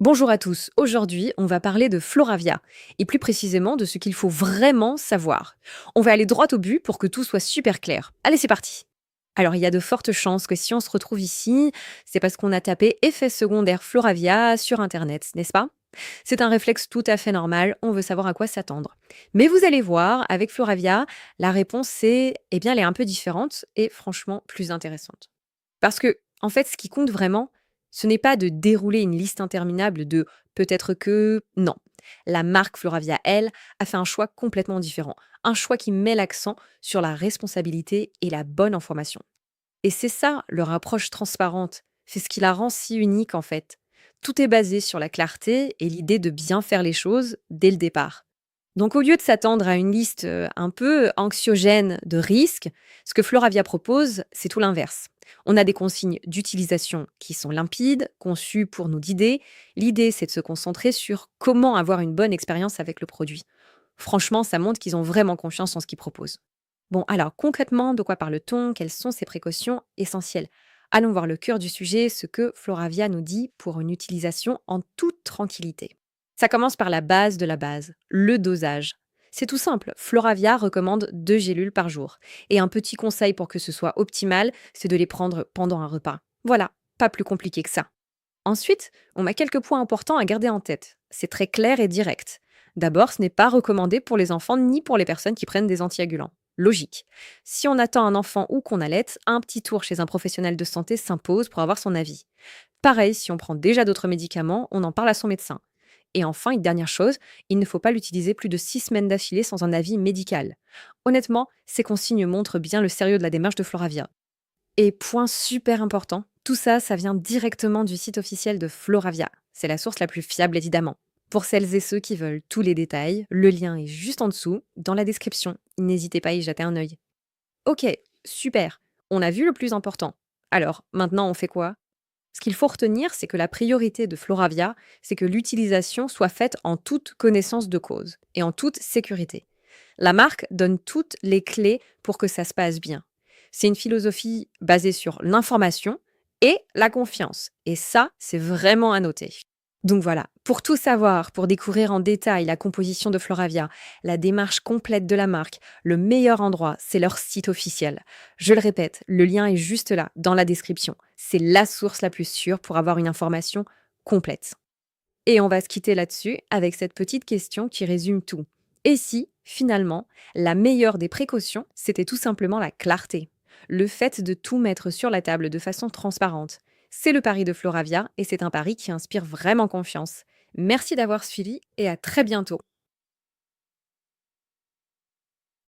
Bonjour à tous, aujourd'hui on va parler de Floravia, et plus précisément de ce qu'il faut vraiment savoir. On va aller droit au but pour que tout soit super clair. Allez, c'est parti. Alors il y a de fortes chances que si on se retrouve ici, c'est parce qu'on a tapé effet secondaire Floravia sur Internet, n'est-ce pas? C'est un réflexe tout à fait normal, on veut savoir à quoi s'attendre. Mais vous allez voir, avec Floravia, la réponse c'est, eh bien elle est un peu différente et franchement plus intéressante. Parce que, en fait, ce qui compte vraiment, ce n'est pas de dérouler une liste interminable de peut-être que non. La marque Floravia, elle, a fait un choix complètement différent. Un choix qui met l'accent sur la responsabilité et la bonne information. Et c'est ça, leur approche transparente. C'est ce qui la rend si unique, en fait. Tout est basé sur la clarté et l'idée de bien faire les choses dès le départ. Donc, au lieu de s'attendre à une liste un peu anxiogène de risques, ce que Floravia propose, c'est tout l'inverse. On a des consignes d'utilisation qui sont limpides, conçues pour nous guider. L'idée, c'est de se concentrer sur comment avoir une bonne expérience avec le produit. Franchement, ça montre qu'ils ont vraiment confiance en ce qu'ils proposent. Bon, alors concrètement, de quoi parle-t-on? Quelles sont ces précautions essentielles? Allons voir le cœur du sujet, ce que Floravia nous dit pour une utilisation en toute tranquillité. Ça commence par la base, le dosage. C'est tout simple, Floravia recommande 2 gélules par jour. Et un petit conseil pour que ce soit optimal, c'est de les prendre pendant un repas. Voilà, pas plus compliqué que ça. Ensuite, on a quelques points importants à garder en tête. C'est très clair et direct. D'abord, ce n'est pas recommandé pour les enfants ni pour les personnes qui prennent des antiagulants. Logique. Si on attend un enfant ou qu'on allaite, un petit tour chez un professionnel de santé s'impose pour avoir son avis. Pareil, si on prend déjà d'autres médicaments, on en parle à son médecin. Et enfin, une dernière chose, il ne faut pas l'utiliser plus de 6 semaines d'affilée sans un avis médical. Honnêtement, ces consignes montrent bien le sérieux de la démarche de Floravia. Et point super important, tout ça, ça vient directement du site officiel de Floravia. C'est la source la plus fiable évidemment. Pour celles et ceux qui veulent tous les détails, le lien est juste en dessous, dans la description. N'hésitez pas à y jeter un œil. Ok, super. On a vu le plus important. Alors, maintenant, on fait quoi? Ce qu'il faut retenir, c'est que la priorité de Floravia, c'est que l'utilisation soit faite en toute connaissance de cause et en toute sécurité. La marque donne toutes les clés pour que ça se passe bien. C'est une philosophie basée sur l'information et la confiance. Et ça, c'est vraiment à noter. Donc voilà, pour tout savoir, pour découvrir en détail la composition de Floravia, la démarche complète de la marque, le meilleur endroit, c'est leur site officiel. Je le répète, le lien est juste là, dans la description. C'est la source la plus sûre pour avoir une information complète. Et on va se quitter là-dessus avec cette petite question qui résume tout. Et si, finalement, la meilleure des précautions, c'était tout simplement la clarté? Le fait de tout mettre sur la table de façon transparente. C'est le pari de Floravia et c'est un pari qui inspire vraiment confiance. Merci d'avoir suivi et à très bientôt.